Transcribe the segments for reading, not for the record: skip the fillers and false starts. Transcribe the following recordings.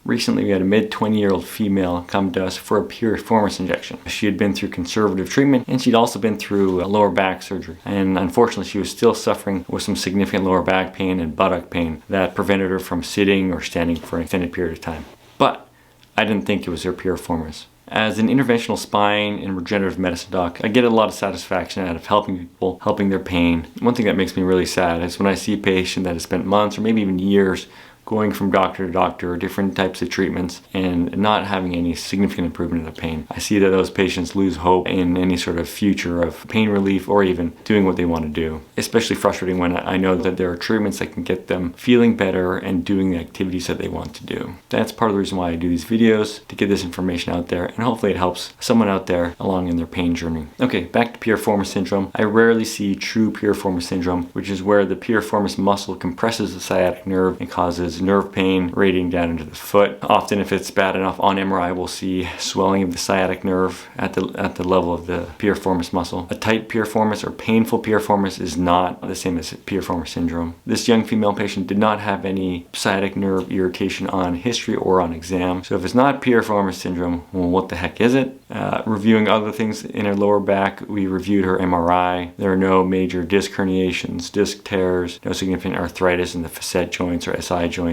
Recently, we had a mid-20-year-old female come to us for a piriformis injection. She had been through conservative treatment, and she'd also been through lower back surgery. And unfortunately, she was still suffering with some significant lower back pain and buttock pain that prevented her from sitting or standing for an extended period of time. But I didn't think it was her piriformis. As an interventional spine and regenerative medicine doc, I get a lot of satisfaction out of helping people, helping their pain. One thing that makes me really sad is when I see a patient that has spent months or maybe even years going from doctor to doctor, different types of treatments, and not having any significant improvement in the pain. I see that those patients lose hope in any sort of future of pain relief or even doing what they want to do. Especially frustrating when I know that there are treatments that can get them feeling better and doing the activities that they want to do. That's part of the reason why I do these videos, to get this information out there, and hopefully it helps someone out there along in their pain journey. Okay, back to piriformis syndrome. I rarely see true piriformis syndrome, which is where the piriformis muscle compresses the sciatic nerve and causes nerve pain radiating down into the foot. Often, if it's bad enough, on MRI we'll see swelling of the sciatic nerve at the level of the piriformis muscle. A tight piriformis or painful piriformis is not the same as piriformis syndrome. This young female patient did not have any sciatic nerve irritation on history or on exam. So if it's not piriformis syndrome, well, what the heck is it? Reviewing other things in her lower back, we reviewed her MRI. There are no major disc herniations, disc tears, no significant arthritis in the facet joints or SI joints.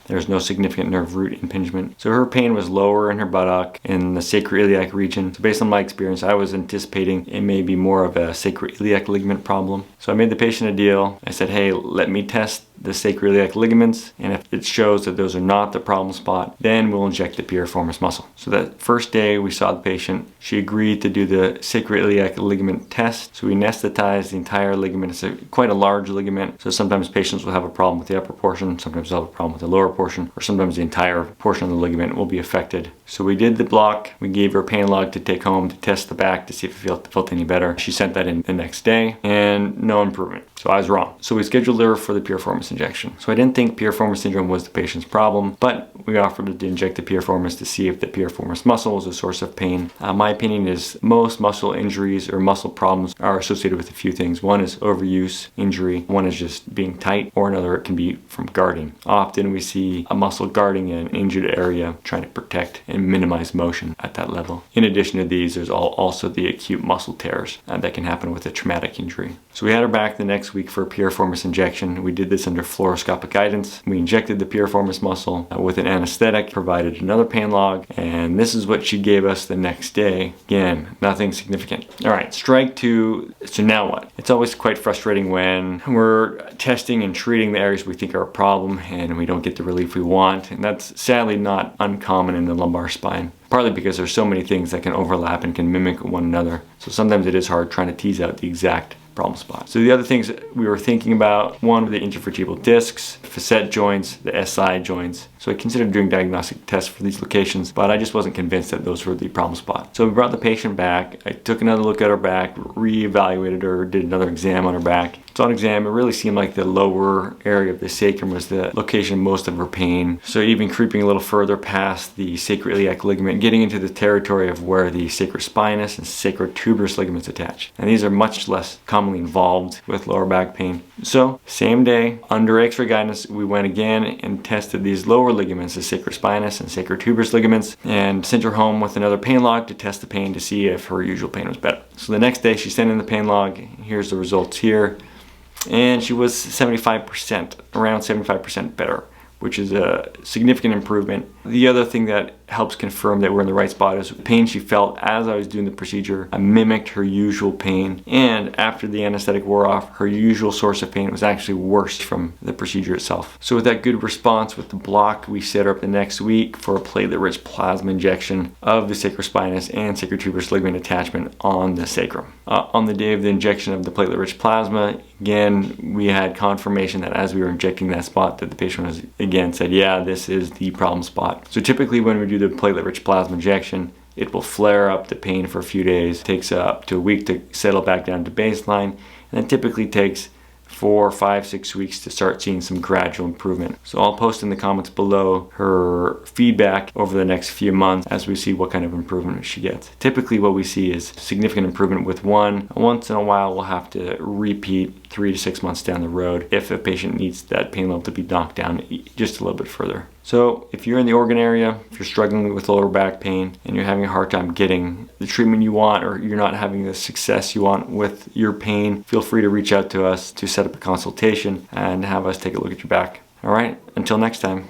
There's no significant nerve root impingement. So her pain was lower in her buttock, in the sacroiliac region. So based on my experience, I was anticipating it may be more of a sacroiliac ligament problem. So I made the patient a deal. I said, hey, let me test the sacroiliac ligaments, and if it shows that those are not the problem spot, then we'll inject the piriformis muscle. So that first day we saw the patient, she agreed to do the sacroiliac ligament test. So we anesthetized the entire ligament. It's quite a large ligament, so sometimes patients will have a problem with the upper portion, sometimes they'll have a problem with the lower portion, or sometimes the entire portion of the ligament will be affected. So we did the block, we gave her a pain log to take home to test the back to see if it felt any better. She sent that in the next day, and no improvement. So I was wrong. So we scheduled her for the piriformis injection. So I didn't think piriformis syndrome was the patient's problem, but we offered to inject the piriformis to see if the piriformis muscle was a source of pain. My opinion is most muscle injuries or muscle problems are associated with a few things. One is overuse injury, one is just being tight, or another it can be from guarding. Often we see a muscle guarding an injured area, trying to protect and minimize motion at that level. In addition to these, there's also the acute muscle tears that can happen with a traumatic injury. So we had her back the next week for a piriformis injection. We did this under fluoroscopic guidance. We injected the piriformis muscle with an anesthetic, provided another pain log, and this is what she gave us the next day. Again, nothing significant. All right, strike two. So now what? It's always quite frustrating when we're testing and treating the areas we think are a problem and we don't get the relief we want, and that's sadly not uncommon in the lumbar spine. Partly because there's so many things that can overlap and can mimic one another. So sometimes it is hard trying to tease out the exact problem spot. So the other things we were thinking about, one were the intervertebral discs, facet joints, the SI joints. So I considered doing diagnostic tests for these locations, but I just wasn't convinced that those were the problem spot. So we brought the patient back. I took another look at her back, re-evaluated her, did another exam on her back. So on exam, it really seemed like the lower area of the sacrum was the location most of her pain. So even creeping a little further past the sacroiliac ligament, getting into the territory of where the sacrospinous and sacrotuberous ligaments attach. And these are much less commonly involved with lower back pain. So same day, under x-ray guidance, we went again and tested these lower ligaments, the sacrospinous and sacrotuberous ligaments, and sent her home with another pain log to test the pain to see if her usual pain was better. So the next day she sent in the pain log. Here's the results here. And she was 75%, around 75% better, which is a significant improvement. The other thing that helps confirm that we're in the right spot is the pain she felt as I was doing the procedure. I mimicked her usual pain, and after the anesthetic wore off, her usual source of pain was actually worse from the procedure itself. So with that good response with the block, we set her up the next week for a platelet-rich plasma injection of the sacrospinous and sacrotuberous ligament attachment on the sacrum. On the day of the injection of the platelet-rich plasma, again, we had confirmation that as we were injecting that spot that the patient was, again, said, yeah, this is the problem spot. So typically when we do the platelet-rich plasma injection, it will flare up the pain for a few days. It takes up to a week to settle back down to baseline, and then typically takes 4, 5, 6 weeks to start seeing some gradual improvement. So I'll post in the comments below her feedback over the next few months as we see what kind of improvement she gets. Typically what we see is significant improvement with one. Once in a while we'll have to repeat 3 to 6 months down the road if a patient needs that pain level to be knocked down just a little bit further. So if you're in the Oregon area, if you're struggling with lower back pain and you're having a hard time getting the treatment you want, or you're not having the success you want with your pain, feel free to reach out to us to set up a consultation and have us take a look at your back. All right, until next time.